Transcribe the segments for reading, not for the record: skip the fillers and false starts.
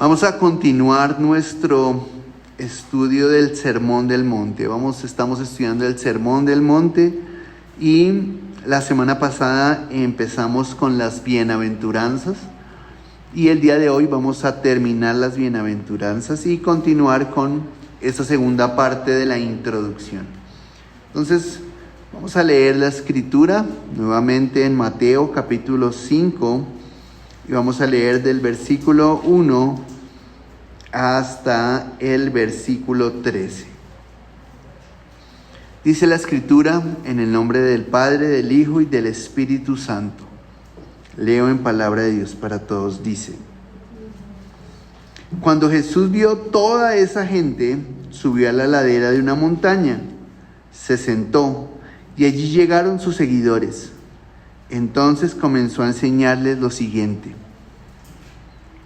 Vamos a continuar nuestro estudio del Sermón del Monte. Estamos estudiando el Sermón del Monte y la semana pasada empezamos con las bienaventuranzas y el día de hoy vamos a terminar las bienaventuranzas y continuar con esta segunda parte de la introducción. Entonces, vamos a leer la escritura nuevamente en Mateo capítulo 5 y vamos a leer del versículo 1 hasta el versículo 13. Dice la escritura: en el nombre del Padre, del Hijo y del Espíritu Santo. Leo en palabra de Dios para todos. Dice: cuando Jesús vio toda esa gente, subió a la ladera de una montaña, se sentó y allí llegaron sus seguidores. Entonces comenzó a enseñarles lo siguiente: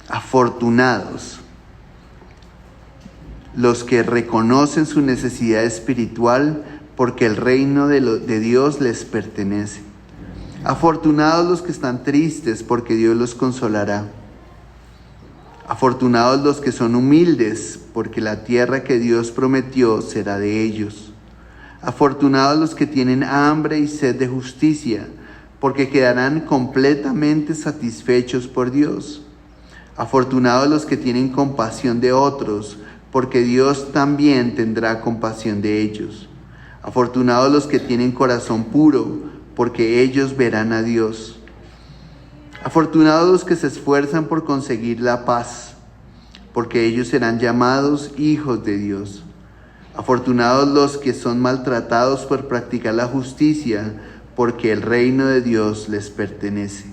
afortunados los que reconocen su necesidad espiritual, porque el reino de Dios les pertenece. Afortunados los que están tristes, porque Dios los consolará. Afortunados los que son humildes, porque la tierra que Dios prometió será de ellos. Afortunados los que tienen hambre y sed de justicia, porque quedarán completamente satisfechos por Dios. Afortunados los que tienen compasión de otros, porque Dios también tendrá compasión de ellos. Afortunados los que tienen corazón puro, porque ellos verán a Dios. Afortunados los que se esfuerzan por conseguir la paz, porque ellos serán llamados hijos de Dios. Afortunados los que son maltratados por practicar la justicia, porque el reino de Dios les pertenece.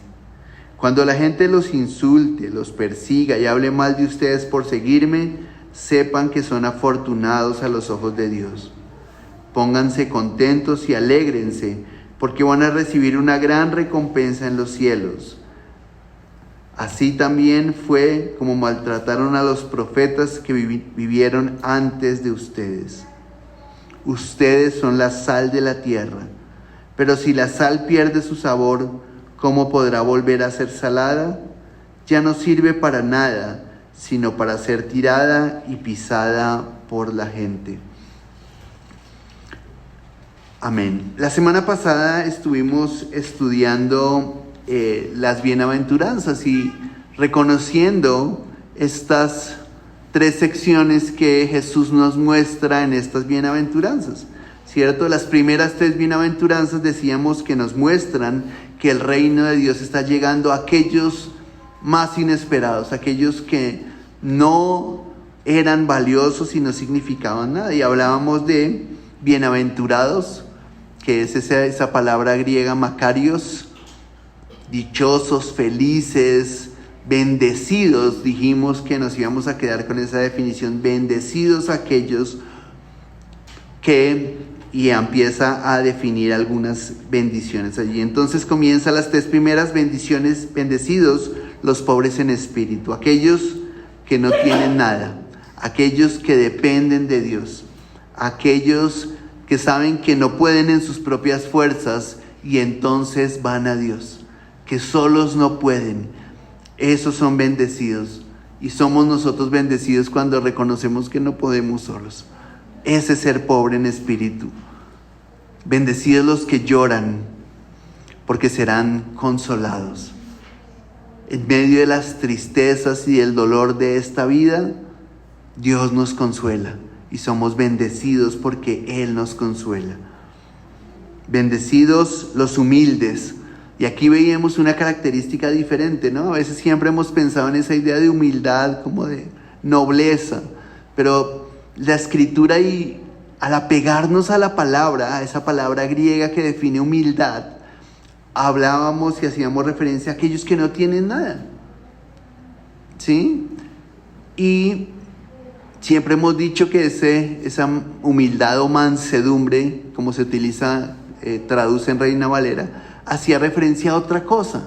Cuando la gente los insulte, los persiga y hable mal de ustedes por seguirme, sepan que son afortunados a los ojos de Dios. Pónganse contentos y alégrense, porque van a recibir una gran recompensa en los cielos. Así también fue como maltrataron a los profetas que vivieron antes de ustedes. Ustedes son la sal de la tierra, pero si la sal pierde su sabor, ¿cómo podrá volver a ser salada? Ya no sirve para nada, sino para ser tirada y pisada por la gente. Amén. La semana pasada estuvimos estudiando las bienaventuranzas y reconociendo estas tres secciones que Jesús nos muestra en estas bienaventuranzas, ¿cierto? Las primeras tres bienaventuranzas decíamos que nos muestran que el reino de Dios está llegando a aquellos más inesperados, aquellos que no eran valiosos y no significaban nada. Y hablábamos de bienaventurados, que es esa palabra griega makarios, dichosos, felices, bendecidos. Dijimos que nos íbamos a quedar con esa definición: bendecidos aquellos que, y empieza a definir algunas bendiciones allí. Entonces comienza las tres primeras bendiciones: bendecidos los pobres en espíritu, aquellos que no tienen nada, aquellos que dependen de Dios, aquellos que saben que no pueden en sus propias fuerzas y entonces van a Dios, que solos no pueden. Esos son bendecidos, y somos nosotros bendecidos cuando reconocemos que no podemos solos. Ese es ser pobre en espíritu. Bendecidos los que lloran, porque serán consolados. En medio de las tristezas y del dolor de esta vida, Dios nos consuela y somos bendecidos porque Él nos consuela. Bendecidos los humildes. Y aquí veíamos una característica diferente, ¿no? A veces siempre hemos pensado en esa idea de humildad, como de nobleza, pero la escritura, y al apegarnos a la palabra, a esa palabra griega que define humildad, hablábamos y hacíamos referencia a aquellos que no tienen nada, ¿sí? Y siempre hemos dicho que esa humildad o mansedumbre, como se utiliza, traduce en Reina Valera, hacía referencia a otra cosa.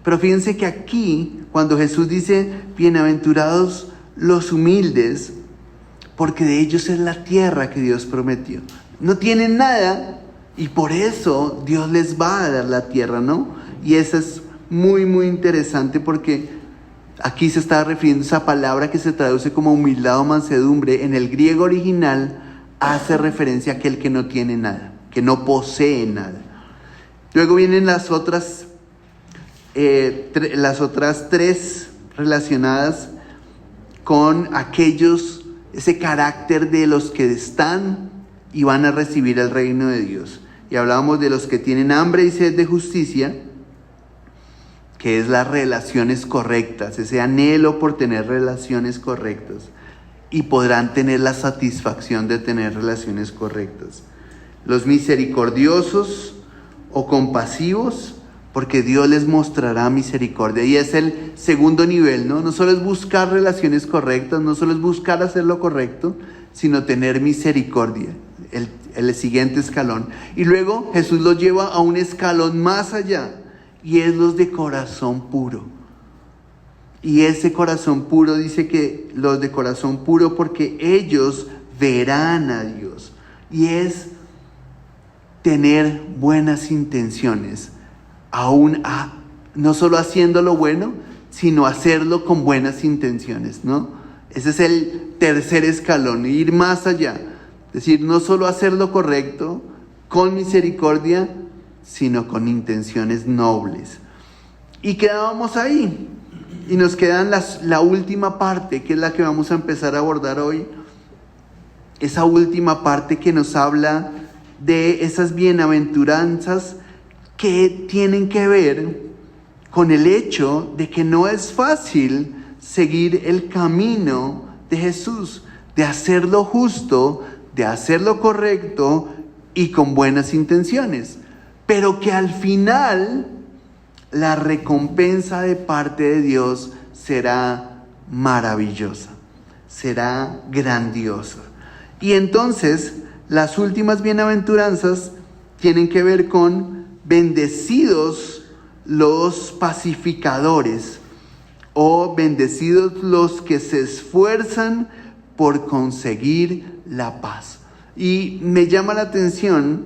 Pero fíjense que aquí, cuando Jesús dice: bienaventurados los humildes, porque de ellos es la tierra que Dios prometió. No tienen nada, y por eso Dios les va a dar la tierra, ¿no? Y eso es muy, muy interesante, porque Aquí se está refiriendo a esa palabra que se traduce como humildad o mansedumbre. En el griego original hace referencia a aquel que no tiene nada, que no posee nada. Luego vienen las otras tres relacionadas con aquellos, ese carácter de los que están y van a recibir el reino de Dios. Y hablábamos de los que tienen hambre y sed de justicia, que es las relaciones correctas, ese anhelo por tener relaciones correctas. Y podrán tener la satisfacción de tener relaciones correctas. Los misericordiosos o compasivos, porque Dios les mostrará misericordia. Y es el segundo nivel, ¿no? No solo es buscar relaciones correctas, no solo es buscar hacer lo correcto, sino tener misericordia, el siguiente escalón. Y luego Jesús los lleva a un escalón más allá, y es los de corazón puro. Y ese corazón puro, dice que los de corazón puro, porque ellos verán a Dios. Y es tener buenas intenciones, no solo haciendo lo bueno, sino hacerlo con buenas intenciones, ¿no? Ese es el tercer escalón, ir más allá. Es decir, no solo hacer lo correcto con misericordia, sino con intenciones nobles. Y quedábamos ahí. Y nos quedan la última parte, que es la que vamos a empezar a abordar hoy. Esa última parte que nos habla de esas bienaventuranzas que tienen que ver con el hecho de que no es fácil seguir el camino de Jesús, de hacer lo justo, de hacer lo correcto y con buenas intenciones, pero que al final la recompensa de parte de Dios será maravillosa, será grandiosa. Y entonces las últimas bienaventuranzas tienen que ver con bendecidos los pacificadores, o bendecidos los que se esfuerzan por conseguir la paz. Y me llama la atención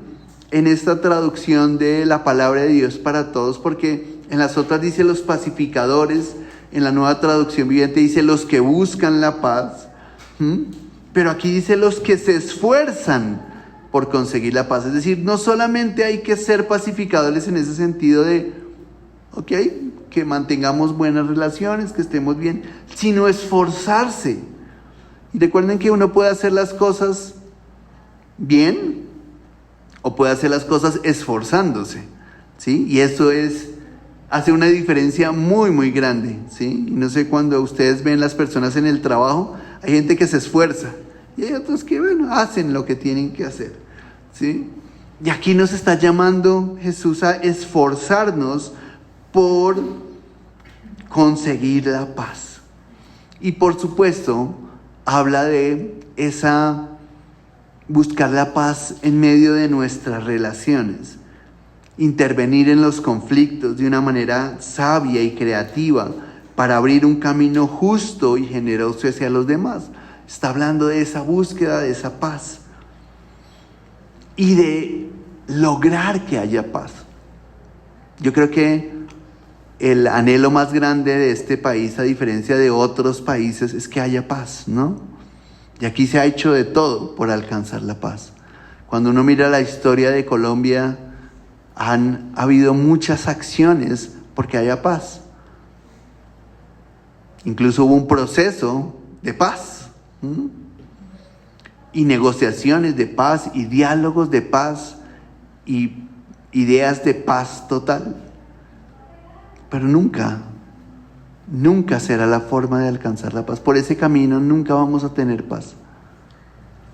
en esta traducción de la palabra de Dios para todos, porque en las otras dice los pacificadores, en la Nueva Traducción Viviente dice los que buscan la paz, pero aquí dice los que se esfuerzan por conseguir la paz. Es decir, no solamente hay que ser pacificadores en ese sentido de, que mantengamos buenas relaciones, que estemos bien, sino esforzarse. Y recuerden que uno puede hacer las cosas bien o puede hacer las cosas esforzándose, ¿sí? Y eso hace una diferencia muy, muy grande, ¿sí? Y no sé, cuando ustedes ven las personas en el trabajo, hay gente que se esfuerza y hay otros que, hacen lo que tienen que hacer, ¿sí? Y aquí nos está llamando Jesús a esforzarnos por conseguir la paz. Y por supuesto, habla de buscar la paz en medio de nuestras relaciones, intervenir en los conflictos de una manera sabia y creativa para abrir un camino justo y generoso hacia los demás. Está hablando de esa búsqueda de esa paz y de lograr que haya paz. Yo creo que el anhelo más grande de este país, a diferencia de otros países, es que haya paz, ¿no? Y aquí se ha hecho de todo por alcanzar la paz. Cuando uno mira la historia de Colombia, han habido muchas acciones porque haya paz. Incluso hubo un proceso de paz, y negociaciones de paz, y diálogos de paz, y ideas de paz total. Pero nunca será la forma de alcanzar la paz. Por ese camino nunca vamos a tener paz.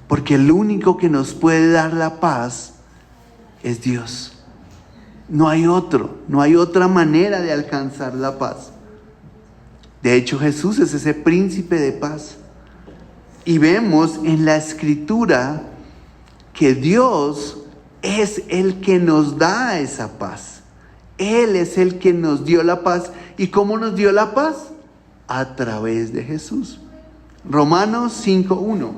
Porque el único que nos puede dar la paz es Dios. No hay otra manera de alcanzar la paz. De hecho, Jesús es ese príncipe de paz. Y vemos en la Escritura que Dios es el que nos da esa paz. Él es el que nos dio la paz. ¿Y cómo nos dio la paz? A través de Jesús. Romanos 5:1.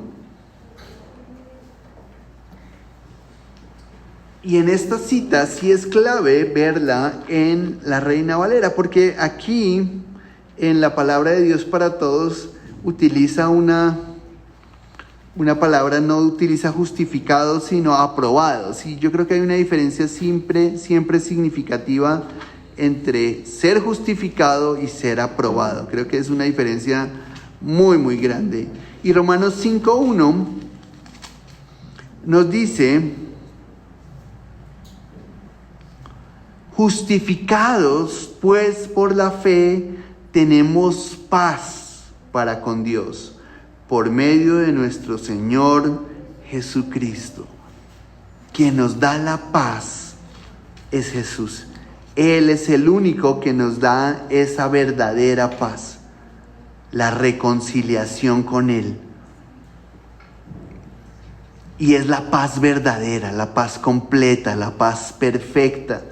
Y en esta cita sí es clave verla en la Reina Valera, porque aquí en la palabra de Dios para Todos utiliza una palabra, no utiliza justificados, sino aprobados. Y yo creo que hay una diferencia siempre significativa entre ser justificado y ser aprobado. Creo que es una diferencia muy, muy grande. Y Romanos 5:1 nos dice: justificados pues por la fe, tenemos paz para con Dios, por medio de nuestro Señor Jesucristo. Quien nos da la paz es Jesús. Él es el único que nos da esa verdadera paz, la reconciliación con Él. Y es la paz verdadera, la paz completa, la paz perfecta.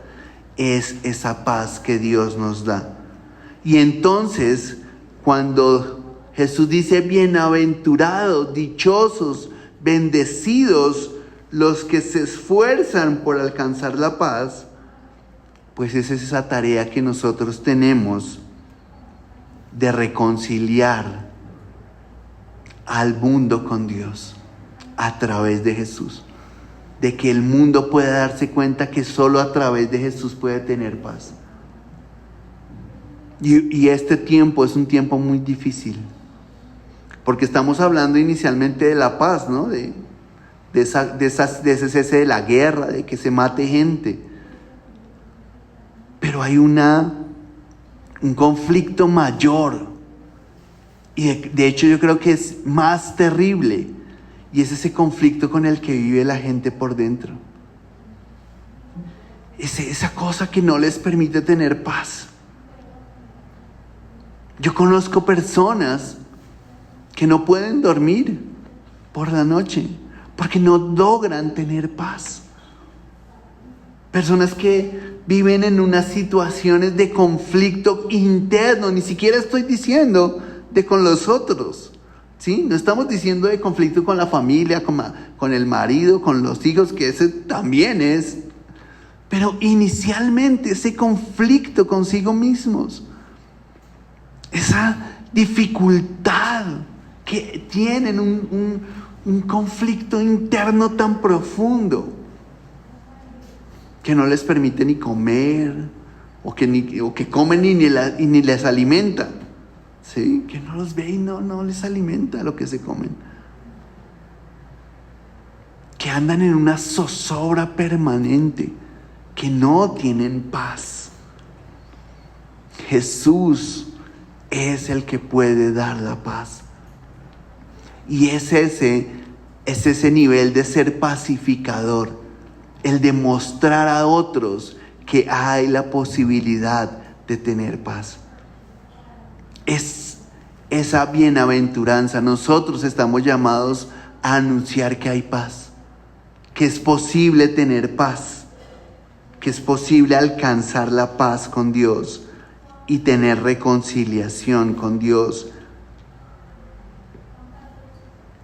Es esa paz que Dios nos da. Y entonces, cuando Jesús dice: bienaventurados, dichosos, bendecidos los que se esfuerzan por alcanzar la paz, pues es esa tarea que nosotros tenemos de reconciliar al mundo con Dios a través de Jesús. De que el mundo pueda darse cuenta que solo a través de Jesús puede tener paz. Y este tiempo es un tiempo muy difícil, porque estamos hablando inicialmente de la paz, ¿no? De ese cese de la guerra, de que se mate gente. Pero hay un conflicto mayor, y de hecho yo creo que es más terrible, y es ese conflicto con el que vive la gente por dentro. Esa cosa que no les permite tener paz. Yo conozco personas que no pueden dormir por la noche porque no logran tener paz. Personas que viven en unas situaciones de conflicto interno. Ni siquiera estoy diciendo de con los otros, ¿sí? No estamos diciendo de conflicto con la familia, con el marido, con los hijos, que ese también es. Pero inicialmente ese conflicto consigo mismos, esa dificultad que tienen, un conflicto interno tan profundo que no les permite ni comer, o que comen y ni les alimenta, ¿sí? Que no los ve y no les alimenta lo que se comen, que andan en una zozobra permanente, que no tienen paz. Jesús es el que puede dar la paz. Y es ese nivel de ser pacificador, el demostrar a otros que hay la posibilidad de tener paz. Es esa bienaventuranza. Nosotros estamos llamados a anunciar que hay paz, que es posible tener paz, que es posible alcanzar la paz con Dios y tener reconciliación con Dios.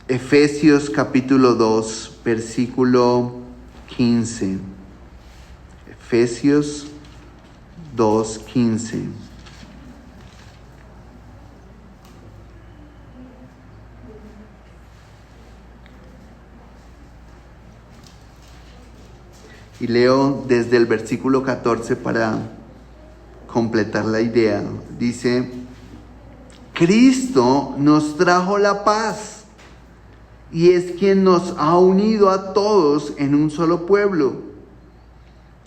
Efesios capítulo 2, versículo 15. Efesios 2, 15. Y leo desde el versículo 14 para completar la idea. Dice: Cristo nos trajo la paz y es quien nos ha unido a todos en un solo pueblo.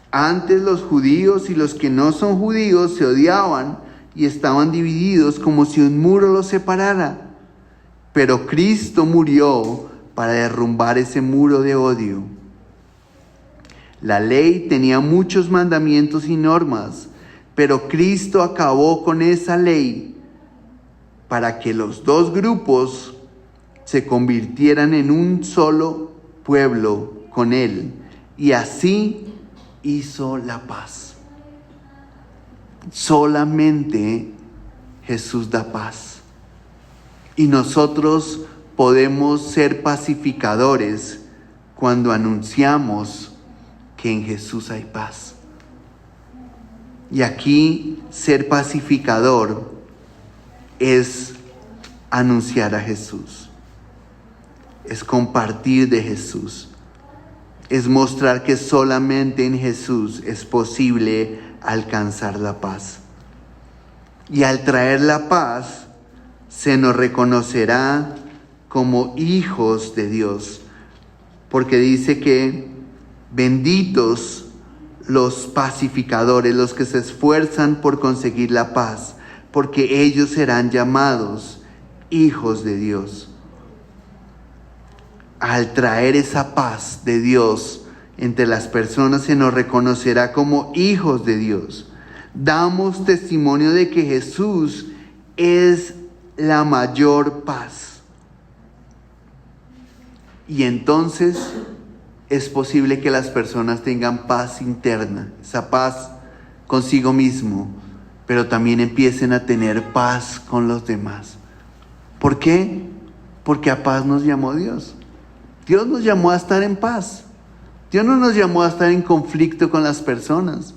Antes los judíos y los que no son judíos se odiaban y estaban divididos como si un muro los separara. Pero Cristo murió para derrumbar ese muro de odio. La ley tenía muchos mandamientos y normas, pero Cristo acabó con esa ley para que los dos grupos se convirtieran en un solo pueblo con Él, y así hizo la paz. Solamente Jesús da paz, y nosotros podemos ser pacificadores cuando anunciamos que en Jesús hay paz. Y aquí ser pacificador es anunciar a Jesús, es compartir de Jesús, es mostrar que solamente en Jesús es posible alcanzar la paz. Y al traer la paz, se nos reconocerá como hijos de Dios, porque dice que benditos los pacificadores, los que se esfuerzan por conseguir la paz, porque ellos serán llamados hijos de Dios. Al traer esa paz de Dios entre las personas, se nos reconocerá como hijos de Dios. Damos testimonio de que Jesús es la mayor paz. Y entonces es posible que las personas tengan paz interna, esa paz consigo mismo, pero también empiecen a tener paz con los demás. ¿Por qué? Porque a paz nos llamó Dios. Dios nos llamó a estar en paz. Dios no nos llamó a estar en conflicto con las personas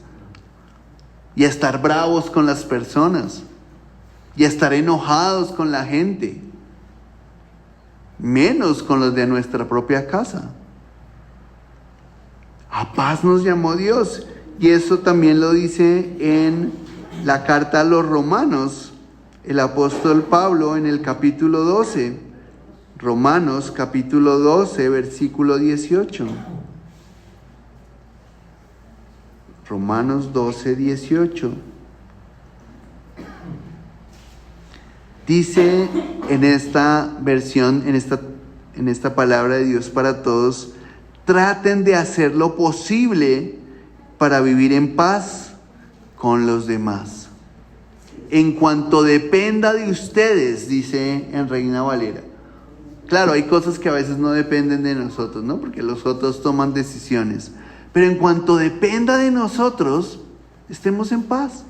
y a estar bravos con las personas y a estar enojados con la gente, menos con los de nuestra propia casa. A paz nos llamó Dios, y eso también lo dice en la carta a los Romanos, el apóstol Pablo en el capítulo 12, Romanos capítulo 12, versículo 18. Romanos 12, 18. Dice en esta versión, en esta palabra de Dios para todos: traten de hacer lo posible para vivir en paz con los demás. En cuanto dependa de ustedes, dice en Reina Valera. Claro, hay cosas que a veces no dependen de nosotros, ¿no? Porque los otros toman decisiones. Pero en cuanto dependa de nosotros, estemos en paz,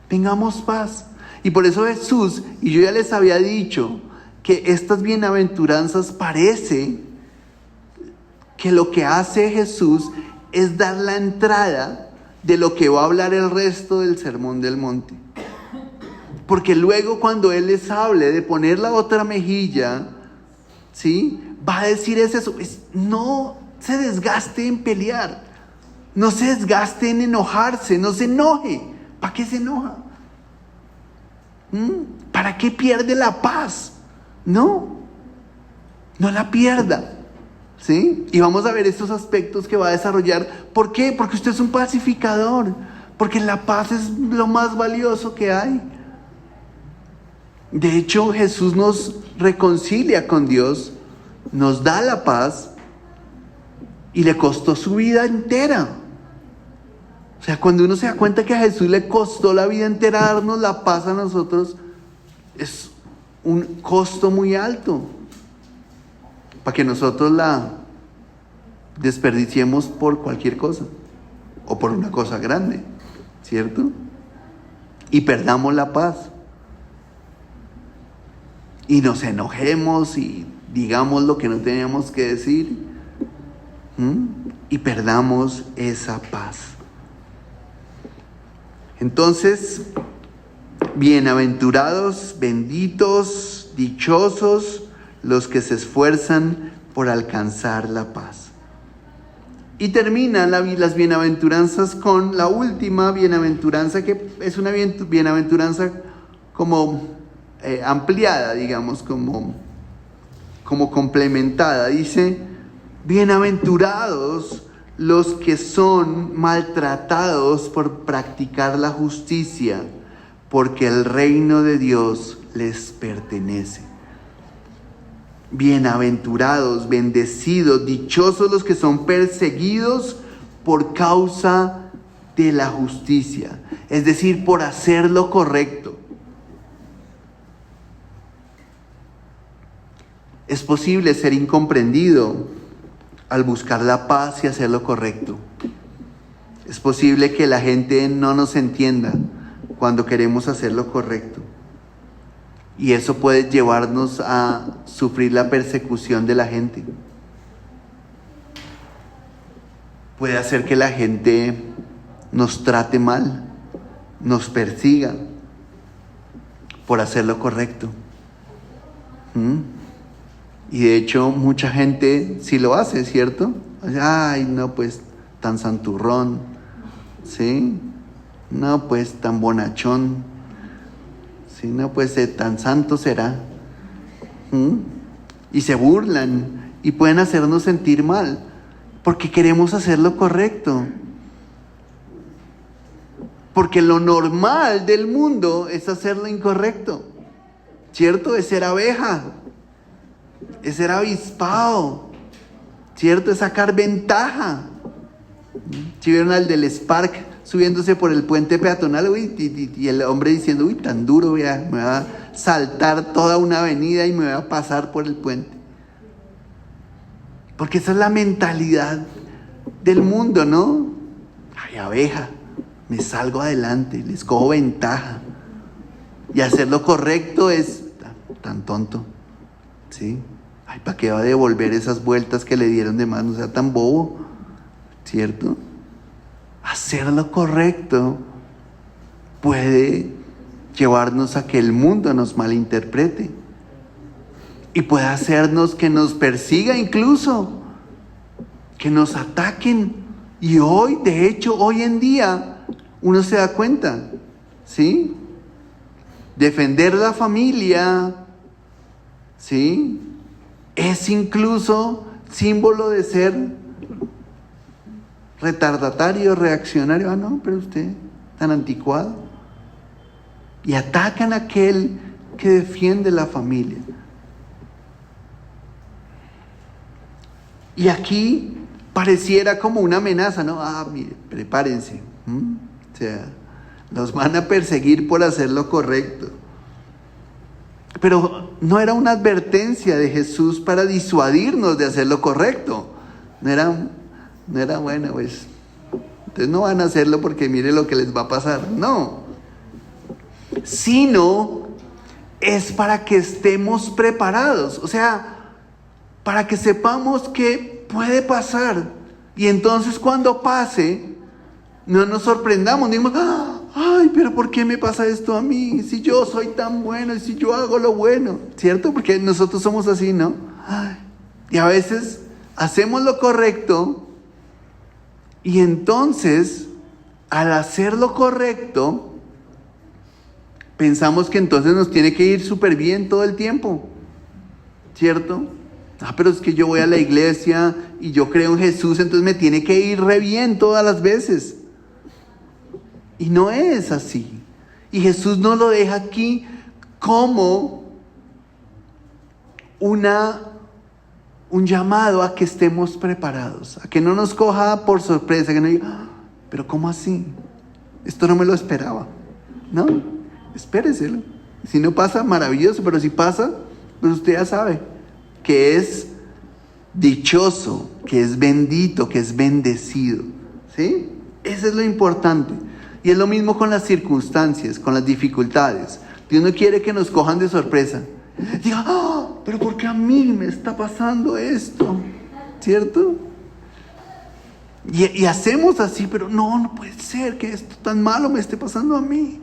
tengamos paz. Y por eso Jesús, y yo ya les había dicho, que estas bienaventuranzas parece que lo que hace Jesús es dar la entrada de lo que va a hablar el resto del Sermón del Monte. Porque luego cuando Él les hable de poner la otra mejilla, ¿sí?, va a decir eso, no se desgaste en pelear, no se desgaste en enojarse, no se enoje. ¿Para qué se enoja? ¿Para qué pierde la paz? No la pierda, ¿sí? Y vamos a ver estos aspectos que va a desarrollar. ¿Por qué? Porque usted es un pacificador, porque la paz es lo más valioso que hay. De hecho, Jesús nos reconcilia con Dios, nos da la paz y le costó su vida entera. O sea, cuando uno se da cuenta que a Jesús le costó la vida entera darnos la paz a nosotros, es un costo muy alto para que nosotros la desperdiciemos por cualquier cosa o por una cosa grande, ¿cierto? Y perdamos la paz y nos enojemos y digamos lo que no teníamos que decir, y perdamos esa paz. Entonces, bienaventurados, benditos, dichosos los que se esfuerzan por alcanzar la paz. Y termina las bienaventuranzas con la última bienaventuranza, que es una bienaventuranza como ampliada, digamos, como complementada. Dice: bienaventurados los que son maltratados por practicar la justicia, porque el reino de Dios les pertenece. Bienaventurados, bendecidos, dichosos los que son perseguidos por causa de la justicia, es decir, por hacer lo correcto. Es posible ser incomprendido al buscar la paz y hacer lo correcto. Es posible que la gente no nos entienda cuando queremos hacer lo correcto. Y eso puede llevarnos a sufrir la persecución de la gente. Puede hacer que la gente nos trate mal, nos persiga, por hacer lo correcto. Y de hecho mucha gente sí lo hace, ¿cierto? Ay, no, pues tan santurrón, ¿sí? No, pues tan bonachón, ¿sí? No, pues tan santo será. Y se burlan y pueden hacernos sentir mal porque queremos hacer lo correcto. Porque lo normal del mundo es hacer lo incorrecto, ¿cierto? Es ser abeja, es ser avispado, ¿cierto? Es sacar ventaja. Si vieron al del Spark subiéndose por el puente peatonal, y el hombre diciendo, tan duro, me va a saltar toda una avenida y me va a pasar por el puente. Porque esa es la mentalidad del mundo, ¿no? Ay, abeja, me salgo adelante, les cojo ventaja. Y hacer lo correcto es tan tonto, ¿sí? Ay, ¿para qué va a devolver esas vueltas que le dieron de más? No sea tan bobo, ¿cierto? Hacer lo correcto puede llevarnos a que el mundo nos malinterprete. Y puede hacernos que nos persiga incluso, que nos ataquen. Y hoy, de hecho, hoy en día, uno se da cuenta, ¿sí? Defender la familia, ¿sí? Es incluso símbolo de ser retardatario, reaccionario. Ah, no, pero usted tan anticuado. Y atacan a aquel que defiende la familia. Y aquí pareciera como una amenaza, ¿no? Mire, prepárense. O sea, nos van a perseguir por hacer lo correcto. Pero no era una advertencia de Jesús para disuadirnos de hacer lo correcto. No era bueno, pues. Ustedes no van a hacerlo porque mire lo que les va a pasar. No. Sino es para que estemos preparados. O sea, para que sepamos que puede pasar. Y entonces cuando pase, no nos sorprendamos. Digamos, ay, pero ¿por qué me pasa esto a mí? Si yo soy tan bueno y si yo hago lo bueno. ¿Cierto? Porque nosotros somos así, ¿no? Y a veces hacemos lo correcto y entonces, al hacer lo correcto, pensamos que entonces nos tiene que ir súper bien todo el tiempo. ¿Cierto? Pero es que yo voy a la iglesia y yo creo en Jesús, entonces me tiene que ir re bien todas las veces. Y no es así. Y Jesús nos lo deja aquí como un llamado a que estemos preparados, a que no nos coja por sorpresa, que no diga, pero ¿cómo así? Esto no me lo esperaba. No, espéreselo. Si no pasa, maravilloso, pero si pasa, pues usted ya sabe que es dichoso, que es bendito, que es bendecido, ¿sí? Eso es lo importante. Y es lo mismo con las circunstancias, con las dificultades. Dios no quiere que nos cojan de sorpresa. Diga, pero ¿por qué a mí me está pasando esto? ¿Cierto? Y hacemos así, pero no puede ser que esto tan malo me esté pasando a mí.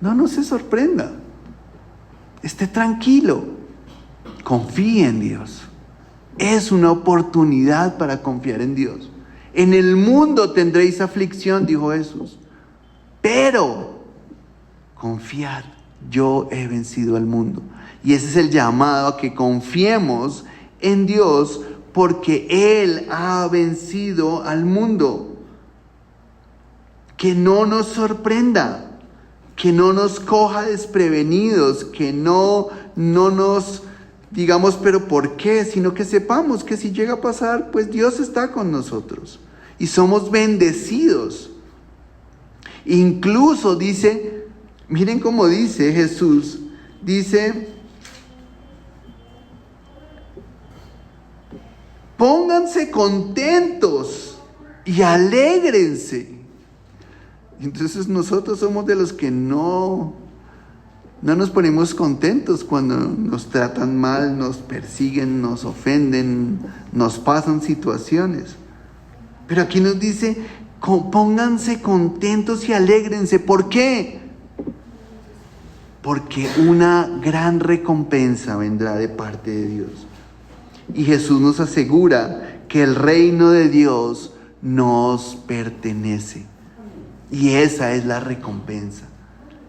No se sorprenda. Esté tranquilo. Confíe en Dios. Es una oportunidad para confiar en Dios. En el mundo tendréis aflicción, dijo Jesús. Pero confiad, yo he vencido al mundo. Y ese es el llamado a que confiemos en Dios porque Él ha vencido al mundo. Que no nos sorprenda, que no nos coja desprevenidos, que no nos digamos, pero ¿por qué? Sino que sepamos que si llega a pasar, pues Dios está con nosotros y somos bendecidos. Incluso dice, miren cómo dice Jesús, dice, pónganse contentos y alégrense. Entonces nosotros somos de los que no nos ponemos contentos cuando nos tratan mal, nos persiguen, nos ofenden, nos pasan situaciones. Pero aquí nos dice, pónganse contentos y alégrense. ¿Por qué? porque una gran recompensa vendrá de parte de Dios. Y Jesús nos asegura que el reino de Dios nos pertenece. Y esa es la recompensa.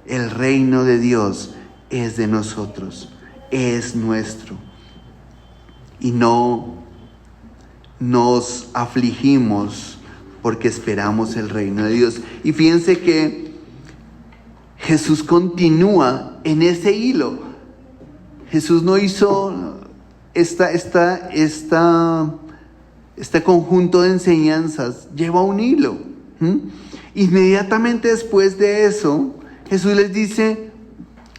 El reino de Dios es de nosotros, es nuestro. Y no nos afligimos porque esperamos el reino de Dios. Y fíjense que Jesús continúa en ese hilo. Jesús no hizo este conjunto de enseñanzas, lleva un hilo. Inmediatamente después de eso, Jesús les dice,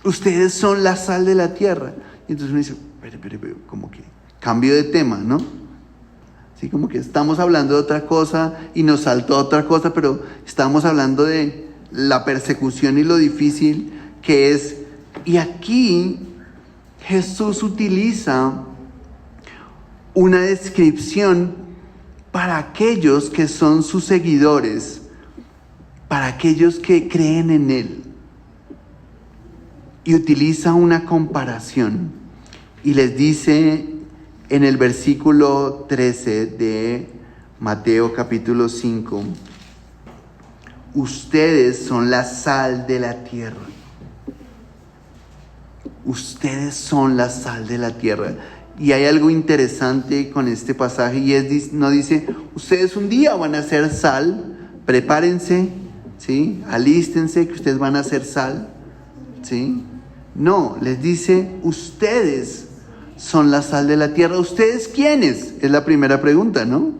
ustedes son la sal de la tierra. Y entonces uno dice, pero, como que cambio de tema, ¿no? Así como que estamos hablando de otra cosa y nos saltó otra cosa, pero estamos hablando de la persecución y lo difícil que es. Y aquí Jesús utiliza una descripción para aquellos que son sus seguidores, para aquellos que creen en Él. Y utiliza una comparación y les dice en el versículo 13 de Mateo capítulo 5, ustedes son la sal de la tierra. Ustedes son la sal de la tierra. Y hay algo interesante con este pasaje y no dice, ustedes un día van a ser sal, prepárense, ¿sí? Alístense que ustedes van a ser sal, ¿sí? No, les dice, ustedes son la sal de la tierra. ¿Ustedes quiénes? Es la primera pregunta, ¿no?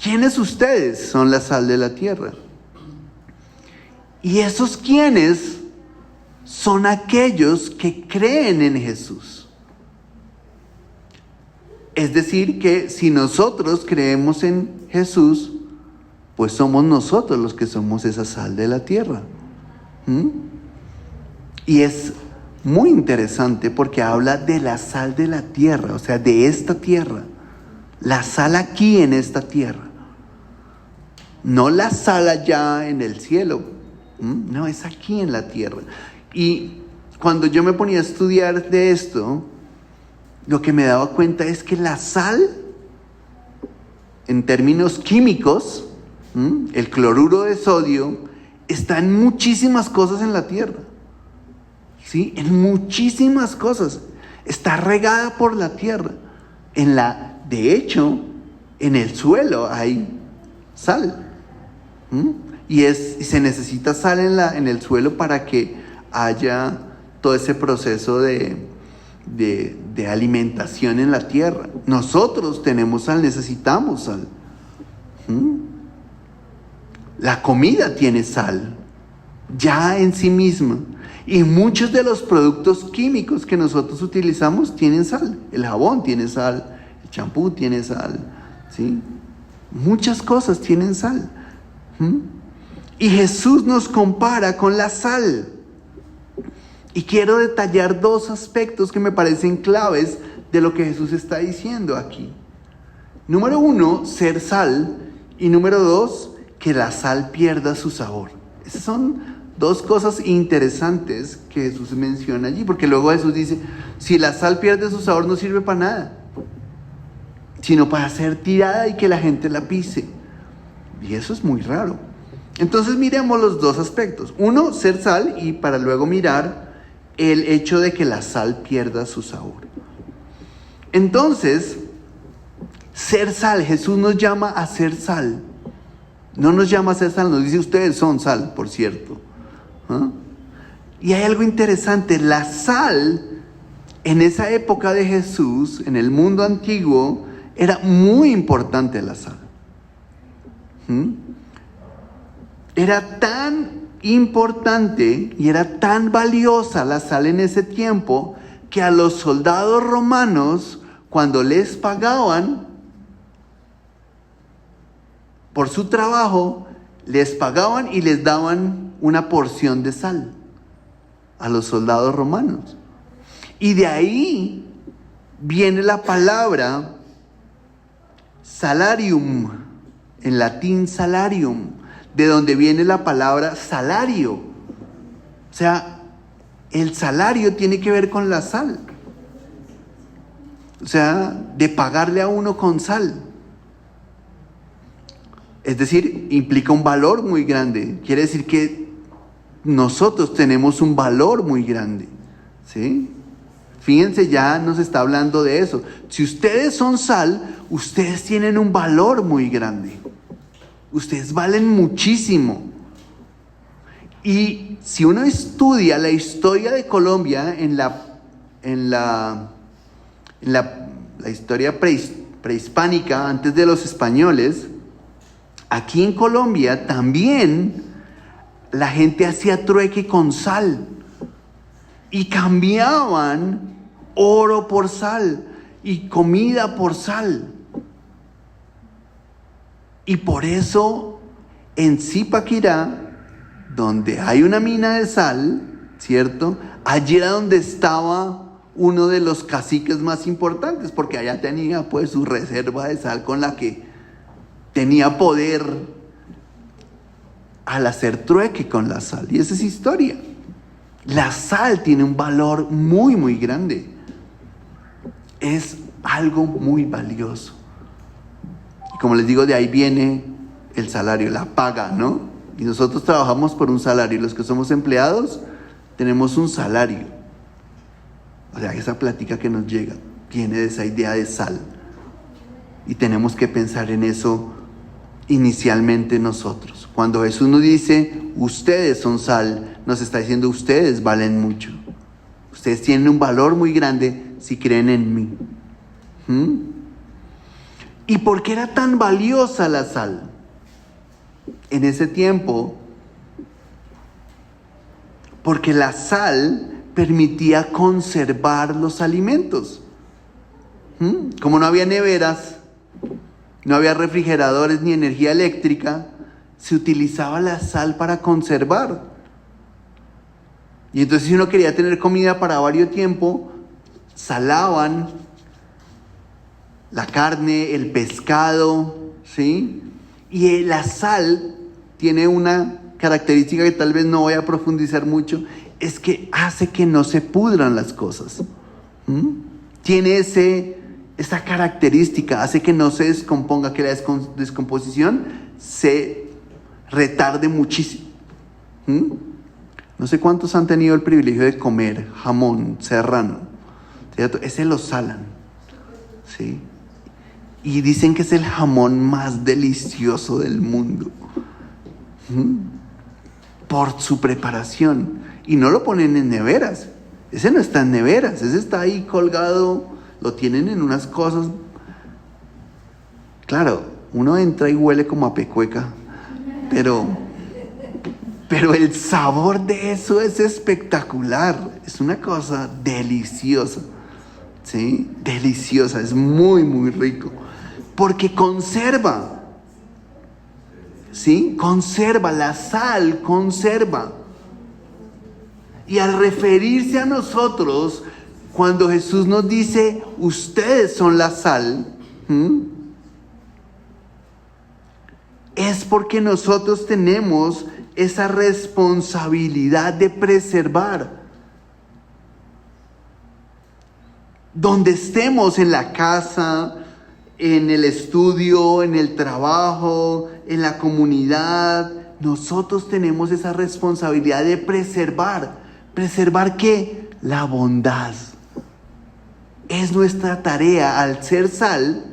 ¿Quiénes ustedes son la sal de la tierra? Y esos quiénes son aquellos que creen en Jesús. Es decir, que si nosotros creemos en Jesús, pues somos nosotros los que somos esa sal de la tierra. Y es muy interesante porque habla de la sal de la tierra, o sea, de esta tierra. La sal aquí en esta tierra. No la sal allá en el cielo. No, es aquí en la tierra. Y cuando yo me ponía a estudiar de esto, lo que me daba cuenta es que la sal, en términos químicos, el cloruro de sodio, está en muchísimas cosas en la tierra. ¿Sí? En muchísimas cosas. Está regada por la tierra. De hecho, en el suelo hay sal. Y se necesita sal en el suelo para que haya todo ese proceso de alimentación en la tierra. Nosotros tenemos sal, necesitamos sal. La comida tiene sal, ya en sí misma. Y muchos de los productos químicos que nosotros utilizamos tienen sal. El jabón tiene sal, el champú tiene sal, ¿sí? Muchas cosas tienen sal. Y Jesús nos compara con la sal. Y quiero detallar dos aspectos que me parecen claves de lo que Jesús está diciendo aquí. Número 1, ser sal. Y número 2, que la sal pierda su sabor. Esas son dos cosas interesantes que Jesús menciona allí. Porque luego Jesús dice, si la sal pierde su sabor no sirve para nada, sino para ser tirada y que la gente la pise. Y eso es muy raro. Entonces miremos los dos aspectos. Uno, ser sal, y para luego mirar el hecho de que la sal pierda su sabor. Entonces, ser sal, Jesús nos llama a ser sal. No nos llama a ser sal, nos dice ustedes son sal, por cierto. Y hay algo interesante, la sal en esa época de Jesús, en el mundo antiguo, era muy importante la sal. Era tan importante y era tan valiosa la sal en ese tiempo que a los soldados romanos, cuando les pagaban por su trabajo, les pagaban y les daban una porción de sal a los soldados romanos. Y de ahí viene la palabra salarium, en latín salarium, de donde viene la palabra salario. O sea, el salario tiene que ver con la sal. O sea, de pagarle a uno con sal. Es decir, implica un valor muy grande. Quiere decir que nosotros tenemos un valor muy grande. ¿Sí? Fíjense, ya nos está hablando de eso. Si ustedes son sal, ustedes tienen un valor muy grande. Ustedes valen muchísimo. Y si uno estudia la historia de Colombia en la historia prehispánica, antes de los españoles, aquí en Colombia también la gente hacía trueque con sal y cambiaban oro por sal y comida por sal. Y por eso en Zipaquirá, donde hay una mina de sal, ¿cierto? Allí era donde estaba uno de los caciques más importantes, porque allá tenía pues su reserva de sal con la que tenía poder al hacer trueque con la sal. Y esa es historia. La sal tiene un valor muy, muy grande. Es algo muy valioso. Y como les digo, de ahí viene el salario, la paga, ¿no? Y nosotros trabajamos por un salario. Y los que somos empleados tenemos un salario. O sea, esa plática que nos llega viene de esa idea de sal. Y tenemos que pensar en eso inicialmente nosotros. Cuando Jesús nos dice, ustedes son sal, nos está diciendo, ustedes valen mucho. Ustedes tienen un valor muy grande si creen en mí. ¿Y por qué era tan valiosa la sal? En ese tiempo, porque la sal permitía conservar los alimentos. Como no había neveras, no había refrigeradores ni energía eléctrica, se utilizaba la sal para conservar. Y entonces si uno quería tener comida para varios tiempo, salaban la carne, el pescado, ¿sí? Y la sal tiene una característica que tal vez no voy a profundizar mucho, es que hace que no se pudran las cosas. Tiene esa característica, hace que no se descomponga, que la descomposición se retarde muchísimo. No sé cuántos han tenido el privilegio de comer jamón serrano, ¿cierto? Ese lo salan, ¿sí? Y dicen que es el jamón más delicioso del mundo, por su preparación. Y no lo ponen en neveras, ese no está en neveras, ese está ahí colgado, lo tienen en unas cosas. Claro, uno entra y huele como a pecueca, pero el sabor de eso es espectacular, es una cosa deliciosa, ¿sí? Deliciosa, es muy, muy rico, porque conserva, ¿sí? Conserva, la sal conserva. Y al referirse a nosotros, cuando Jesús nos dice, ustedes son la sal, es porque nosotros tenemos esa responsabilidad de preservar. Donde estemos, en la casa, en el estudio, en el trabajo, en la comunidad, nosotros tenemos esa responsabilidad de preservar. ¿Preservar qué? La bondad. Es nuestra tarea, al ser sal,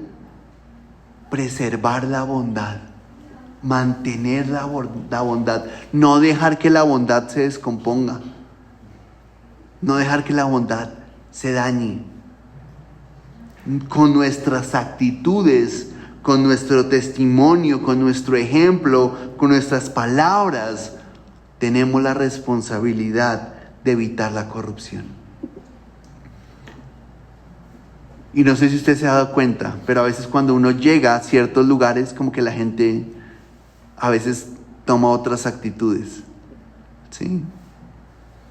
preservar la bondad, mantener la bondad, no dejar que la bondad se descomponga, no dejar que la bondad se dañe. Con nuestras actitudes, con nuestro testimonio, con nuestro ejemplo, con nuestras palabras, tenemos la responsabilidad de evitar la corrupción. Y no sé si usted se ha dado cuenta, pero a veces cuando uno llega a ciertos lugares, como que la gente a veces toma otras actitudes, ¿sí?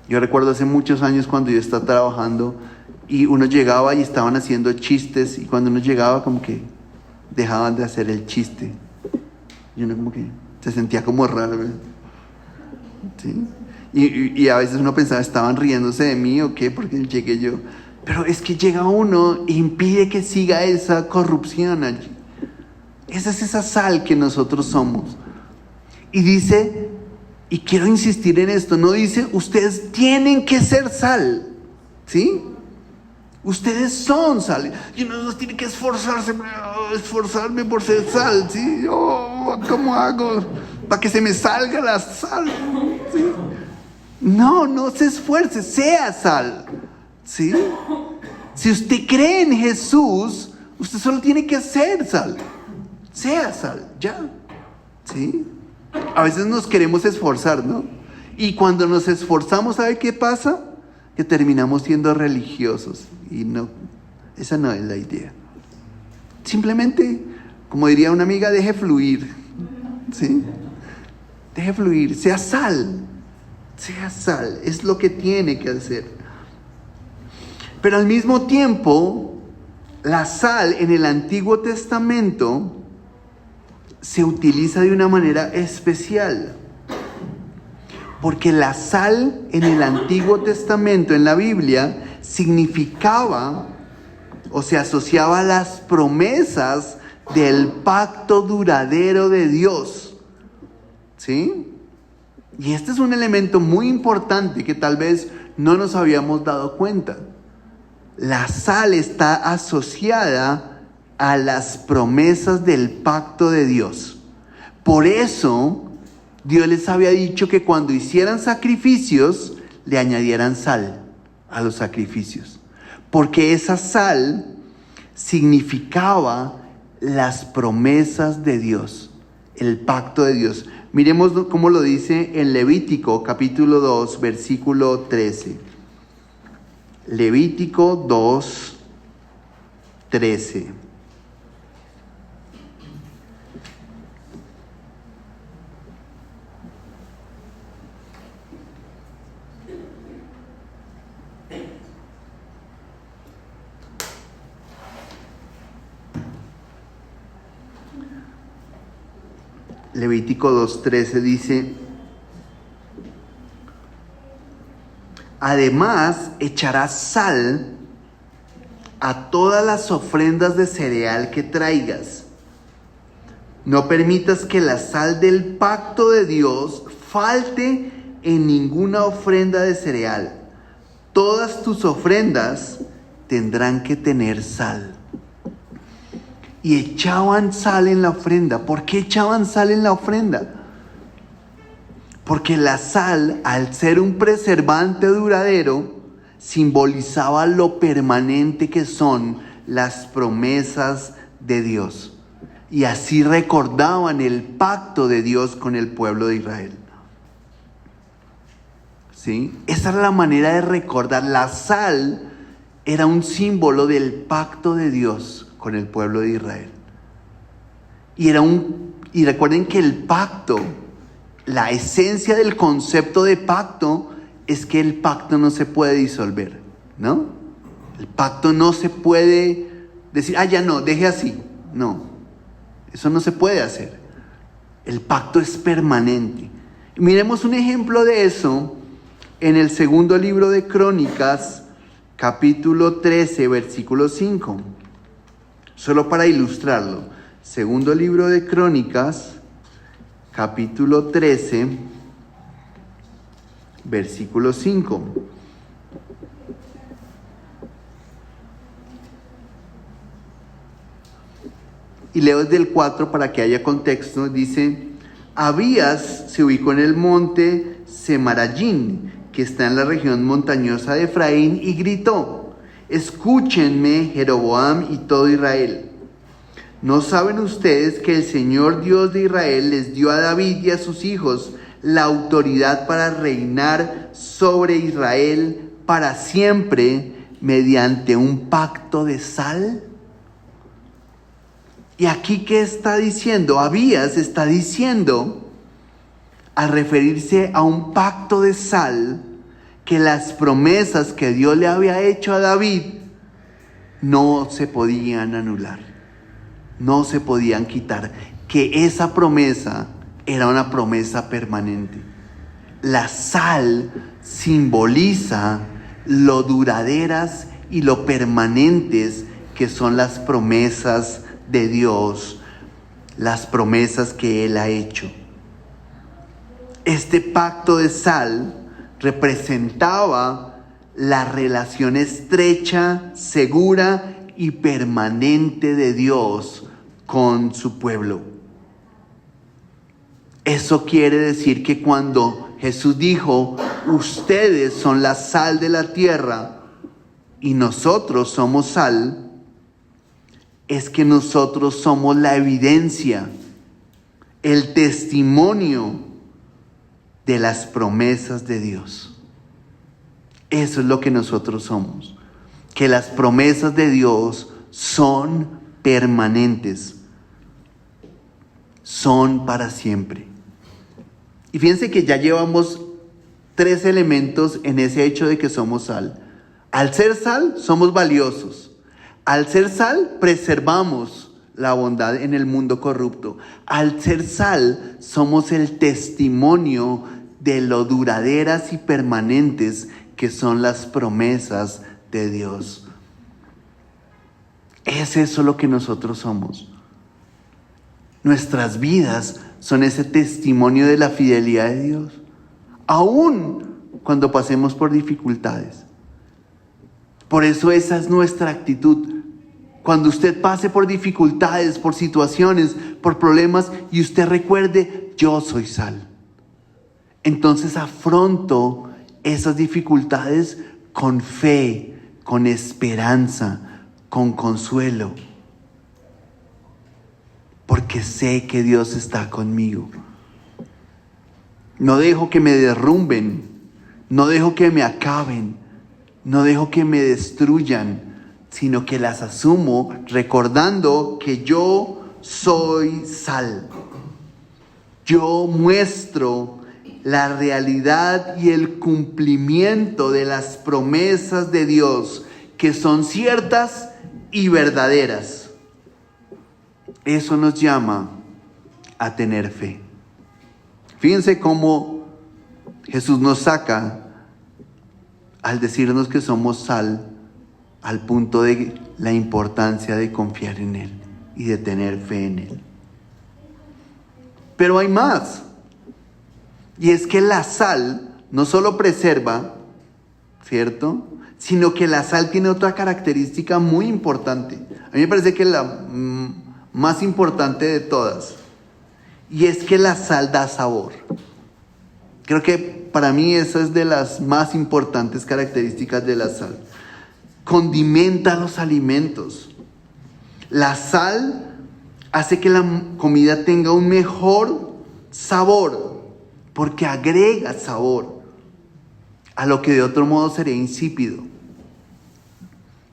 Yo recuerdo hace muchos años cuando yo estaba trabajando y uno llegaba y estaban haciendo chistes, y cuando uno llegaba como que dejaban de hacer el chiste y uno como que se sentía como raro, ¿sí? Y a veces uno pensaba, ¿estaban riéndose de mí o qué? Porque llegué yo. Pero es que llega uno e impide que siga esa corrupción allí. Esa es esa sal que nosotros somos. Y dice, y quiero insistir en esto, no dice, ustedes tienen que ser sal, ¿sí? Ustedes son sal. Y uno no tiene que esforzarme por ser sal, ¿sí? ¿Cómo hago para que se me salga la sal? ¿Sí? No se esfuerce, sea sal, ¿sí? Si usted cree en Jesús, usted solo tiene que ser sal. Sea sal, ya, ¿sí? A veces nos queremos esforzar, ¿no? Y cuando nos esforzamos, ¿sabe qué pasa? Que terminamos siendo religiosos. Y no, esa no es la idea. Simplemente, como diría una amiga, deje fluir, ¿sí? Deje fluir, sea sal, es lo que tiene que hacer. Pero al mismo tiempo, la sal en el Antiguo Testamento se utiliza de una manera especial. Porque la sal en el Antiguo Testamento, en la Biblia, significaba o se asociaba a las promesas del pacto duradero de Dios, ¿sí? Y este es un elemento muy importante que tal vez no nos habíamos dado cuenta. La sal está asociada a las promesas del pacto de Dios. Por eso Dios les había dicho que cuando hicieran sacrificios, le añadieran sal a los sacrificios. Porque esa sal significaba las promesas de Dios, el pacto de Dios. Miremos cómo lo dice en Levítico capítulo 2, versículo 13. Levítico 2, 13. Levítico 2:13 dice: además echarás sal a todas las ofrendas de cereal que traigas. No permitas que la sal del pacto de Dios falte en ninguna ofrenda de cereal. Todas tus ofrendas tendrán que tener sal. Y echaban sal en la ofrenda. ¿Por qué echaban sal en la ofrenda? Porque la sal, al ser un preservante duradero, simbolizaba lo permanente que son las promesas de Dios. Y así recordaban el pacto de Dios con el pueblo de Israel. ¿Sí? Esa era la manera de recordar. La sal era un símbolo del pacto de Dios con el pueblo de Israel. Y recuerden que el pacto, la esencia del concepto de pacto es que el pacto no se puede disolver, ¿no? El pacto no se puede decir, ya no, deje así. No, eso no se puede hacer. El pacto es permanente. Y miremos un ejemplo de eso en el segundo libro de Crónicas, capítulo 13, versículo 5. Solo para ilustrarlo. Segundo libro de Crónicas, capítulo 13, versículo 5. Y leo desde el 4 para que haya contexto. Dice: Abías se ubicó en el monte Semarayín, que está en la región montañosa de Efraín, y gritó: escúchenme, Jeroboam y todo Israel. ¿No saben ustedes que el Señor Dios de Israel les dio a David y a sus hijos la autoridad para reinar sobre Israel para siempre mediante un pacto de sal? Y aquí, ¿qué está diciendo? Abías está diciendo, al referirse a un pacto de sal, que las promesas que Dios le había hecho a David no se podían anular, no se podían quitar, que esa promesa era una promesa permanente. la sal simboliza lo duraderas y lo permanentes que son las promesas de Dios, las promesas que Él ha hecho. Este pacto de sal representaba la relación estrecha, segura y permanente de Dios con su pueblo. Eso quiere decir que cuando Jesús dijo, ustedes son la sal de la tierra y nosotros somos sal, es que nosotros somos la evidencia, el testimonio de las promesas de Dios. Eso es lo que nosotros somos, que las promesas de Dios son permanentes, son para siempre. Y fíjense que ya llevamos 3 elementos en ese hecho de que somos sal. Al ser sal, somos valiosos. Al ser sal, preservamos la bondad en el mundo corrupto. Al ser sal, somos el testimonio de lo duraderas y permanentes que son las promesas de Dios. Es eso lo que nosotros somos. Nuestras vidas son ese testimonio de la fidelidad de Dios, aún cuando pasemos por dificultades. Por eso esa es nuestra actitud. Cuando usted pase por dificultades, por situaciones, por problemas, y usted recuerde, yo soy sal. Entonces afronto esas dificultades con fe, con esperanza, con consuelo. Porque sé que Dios está conmigo. No dejo que me derrumben, no dejo que me acaben, no dejo que me destruyan, sino que las asumo recordando que yo soy sal. Yo muestro la realidad y el cumplimiento de las promesas de Dios, que son ciertas y verdaderas. Eso nos llama a tener fe. Fíjense cómo Jesús nos saca al decirnos que somos sal, al punto de la importancia de confiar en Él y de tener fe en Él. Pero hay más. Y es que la sal no solo preserva, ¿cierto?, sino que la sal tiene otra característica muy importante. A mí me parece que la más importante de todas, y es que la sal da sabor. Creo que para mí esa es de las más importantes características de la sal. Condimenta los alimentos. La sal hace que la comida tenga un mejor sabor, porque agrega sabor a lo que de otro modo sería insípido.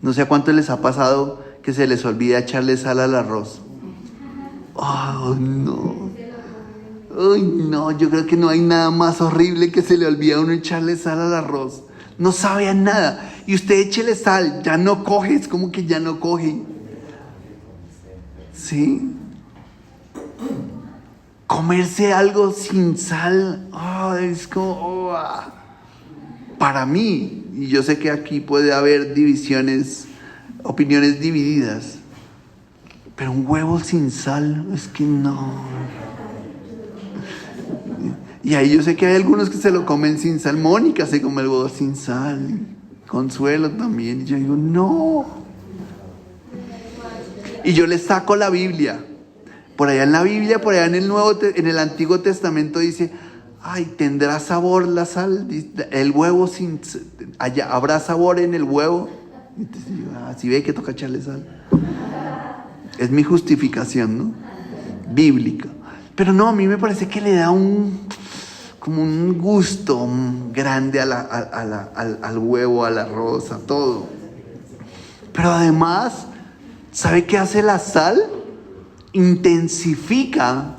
No sé a cuánto les ha pasado que se les olvida echarle sal al arroz. Oh, no. Uy, no, yo creo que no hay nada más horrible que se le olvida a uno echarle sal al arroz. No sabe a nada. Y usted échele sal, ya no coge, es como que ya no coge. ¿Sí? Comerse algo sin sal, es como, para mí, y yo sé que aquí puede haber divisiones, opiniones divididas, pero un huevo sin sal, es que no. Y ahí yo sé que hay algunos que se lo comen sin sal. Mónica se come el huevo sin sal, Consuelo también, y yo digo, no. Y yo les saco la Biblia. Por allá en la Biblia, por allá en el Antiguo Testamento dice, ¿tendrá sabor la sal? El huevo ¿habrá sabor en el huevo? Entonces yo, si ve que toca echarle sal. Es mi justificación, ¿no? Bíblica. Pero no, a mí me parece que le da como un gusto grande al huevo, al arroz, a todo. Pero además, ¿sabe qué hace la sal? Intensifica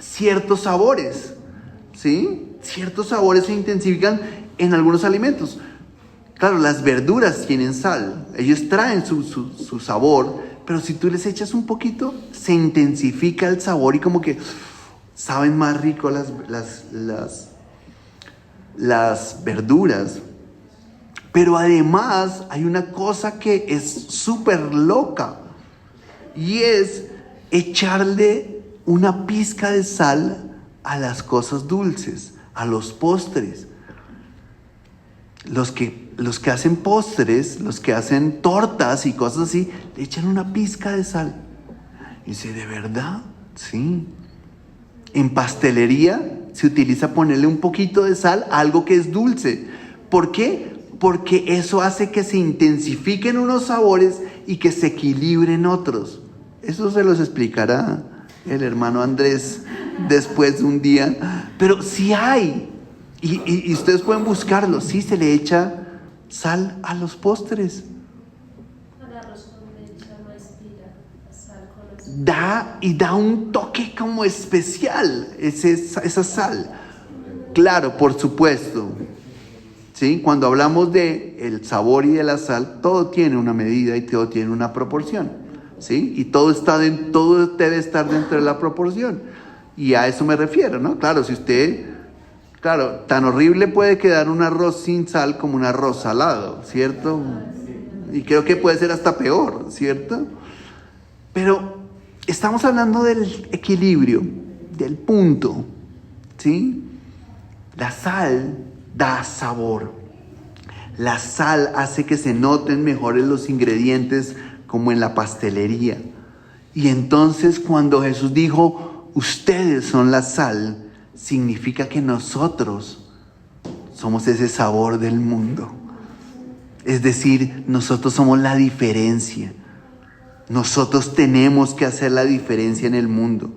ciertos sabores, ¿sí? Ciertos sabores se intensifican en algunos alimentos. Claro, las verduras tienen sal, ellos traen su sabor, pero si tú les echas un poquito, se intensifica el sabor y como que saben más rico las verduras. Pero además hay una cosa que es súper loca, y es echarle una pizca de sal a las cosas dulces, a los postres. Los que hacen postres, los que hacen tortas y cosas así, le echan una pizca de sal. Y dice, ¿de verdad? Sí. En pastelería se utiliza ponerle un poquito de sal a algo que es dulce. ¿Por qué? Porque eso hace que se intensifiquen unos sabores y que se equilibren otros. Eso se los explicará el hermano Andrés después de un día. Pero sí hay. Y ustedes pueden buscarlo. Sí, se le echa sal a los postres. Al arroz con leche, maestira, sal con Da un toque como especial esa sal. Claro, por supuesto. ¿Sí? Cuando hablamos de el sabor y de la sal, todo tiene una medida y todo tiene una proporción. ¿Sí? Y todo debe estar dentro de la proporción. Y a eso me refiero, ¿no? Claro, tan horrible puede quedar un arroz sin sal como un arroz salado, ¿cierto? Y creo que puede ser hasta peor, ¿cierto? Pero estamos hablando del equilibrio, del punto, ¿sí? La sal da sabor. La sal hace que se noten mejores los ingredientes, como en la pastelería. Y entonces cuando Jesús dijo, ustedes son la sal, significa que nosotros somos ese sabor del mundo. Es decir, nosotros somos la diferencia. Nosotros tenemos que hacer la diferencia en el mundo.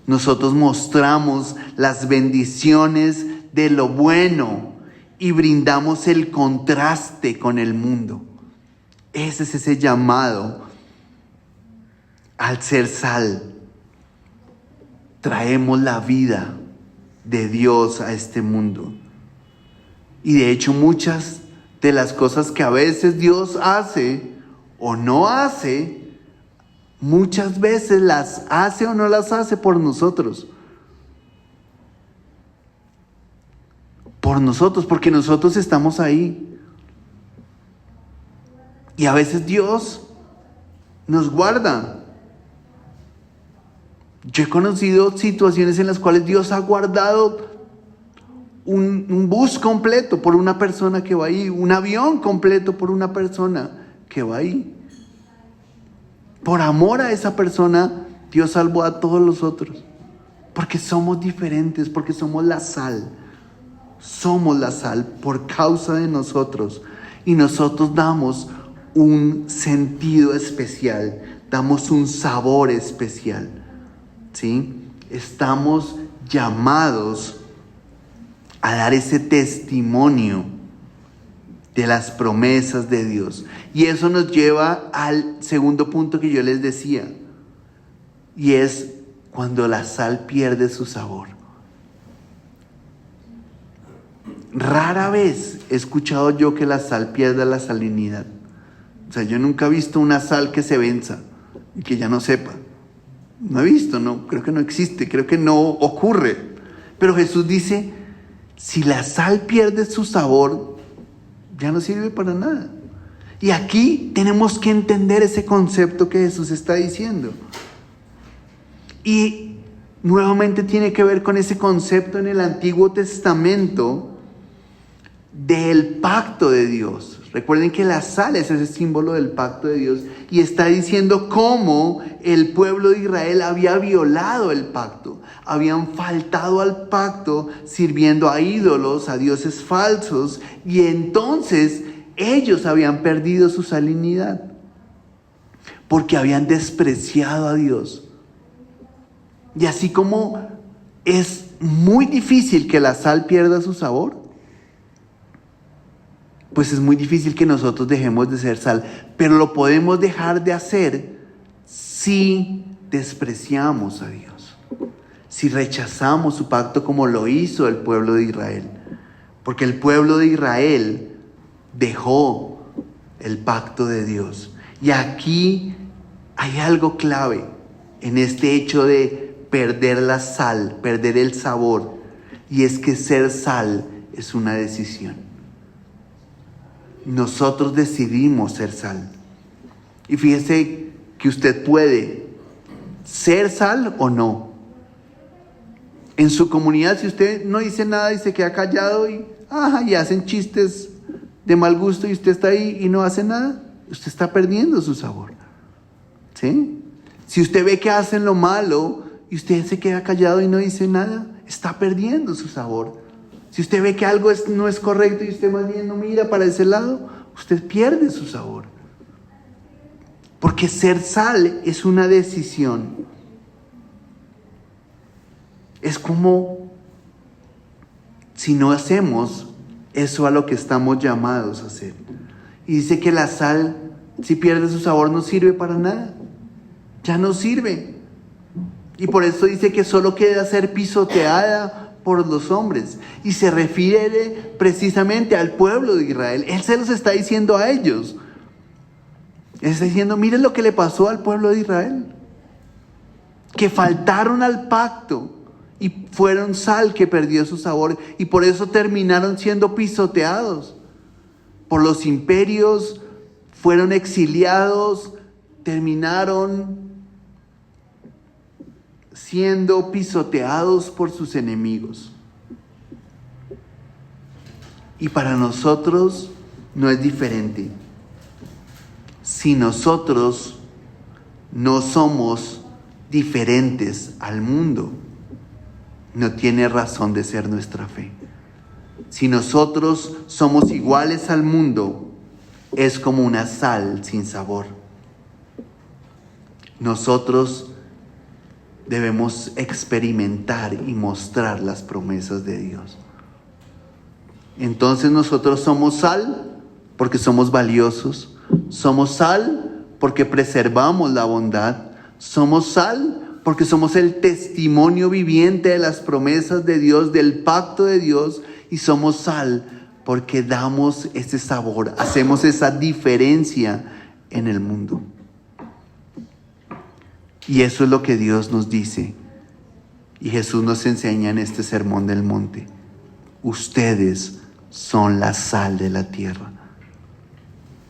Nosotros mostramos las bendiciones de lo bueno y brindamos el contraste con el mundo. Ese es ese llamado al ser sal. Traemos la vida de Dios a este mundo. Y de hecho muchas de las cosas que a veces Dios hace o no hace, muchas veces las hace o no las hace por nosotros. Por nosotros, porque nosotros estamos ahí. Y a veces Dios nos guarda. Yo he conocido situaciones en las cuales Dios ha guardado un bus completo por una persona que va ahí, un avión completo por una persona que va ahí. Por amor a esa persona, Dios salvó a todos los otros. Porque somos diferentes, porque somos la sal. Somos la sal por causa de nosotros. Y nosotros damos un sentido especial, damos un sabor especial. ¿Sí? Estamos llamados a dar ese testimonio de las promesas de Dios. Y eso nos lleva al segundo punto que yo les decía, y es cuando la sal pierde su sabor. Rara vez he escuchado yo que la sal pierda la salinidad. O sea, yo nunca he visto una sal que se venza y que ya no sepa. No he visto, no, creo que no existe, creo que no ocurre. Pero Jesús dice, si la sal pierde su sabor, ya no sirve para nada. Y aquí tenemos que entender ese concepto que Jesús está diciendo. Y nuevamente tiene que ver con ese concepto en el Antiguo Testamento del pacto de Dios. Recuerden que la sal es ese símbolo del pacto de Dios y está diciendo cómo el pueblo de Israel había violado el pacto, habían faltado al pacto sirviendo a ídolos, a dioses falsos, y entonces ellos habían perdido su salinidad porque habían despreciado a Dios. Y así como es muy difícil que la sal pierda su sabor, pues es muy difícil que nosotros dejemos de ser sal, pero lo podemos dejar de hacer si despreciamos a Dios, si rechazamos su pacto como lo hizo el pueblo de Israel, porque el pueblo de Israel dejó el pacto de Dios. Y aquí hay algo clave en este hecho de perder la sal, perder el sabor, y es que ser sal es una decisión. Nosotros decidimos ser sal. Y fíjese que usted puede ser sal o no. En su comunidad, si usted no dice nada y se queda callado y hacen chistes de mal gusto y usted está ahí y no hace nada, usted está perdiendo su sabor. ¿Sí? Si usted ve que hacen lo malo y usted se queda callado y no dice nada, está perdiendo su sabor. Si usted ve que algo no es correcto y usted más bien no mira para ese lado, usted pierde su sabor. Porque ser sal es una decisión. Es como si no hacemos eso a lo que estamos llamados a hacer. Y dice que la sal, si pierde su sabor, no sirve para nada. Ya no sirve. Y por eso dice que solo queda ser pisoteada por los hombres. Y se refiere precisamente al pueblo de Israel. Él se los está diciendo a ellos. Él está diciendo, miren lo que le pasó al pueblo de Israel. Que faltaron al pacto y fueron sal que perdió su sabor. Y por eso terminaron siendo pisoteados por los imperios, fueron exiliados, terminaron siendo pisoteados por sus enemigos. Y para nosotros no es diferente. Si nosotros no somos diferentes al mundo, no tiene razón de ser nuestra fe. Si nosotros somos iguales al mundo, es como una sal sin sabor. Nosotros debemos experimentar y mostrar las promesas de Dios. Entonces nosotros somos sal porque somos valiosos. Somos sal porque preservamos la bondad. Somos sal porque somos el testimonio viviente de las promesas de Dios, del pacto de Dios. Y somos sal porque damos ese sabor, hacemos esa diferencia en el mundo. Y eso es lo que Dios nos dice. Y Jesús nos enseña en este sermón del monte. Ustedes son la sal de la tierra.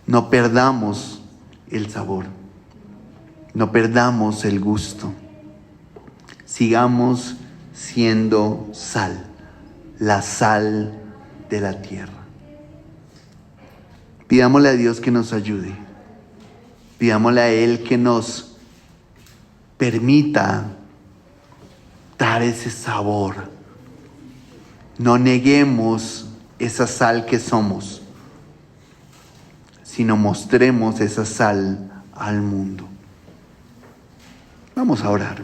No perdamos el sabor. No perdamos el gusto. Sigamos siendo sal. La sal de la tierra. Pidámosle a Dios que nos ayude. Pidámosle a Él que nos permita dar ese sabor. No neguemos esa sal que somos, sino mostremos esa sal al mundo. Vamos a orar.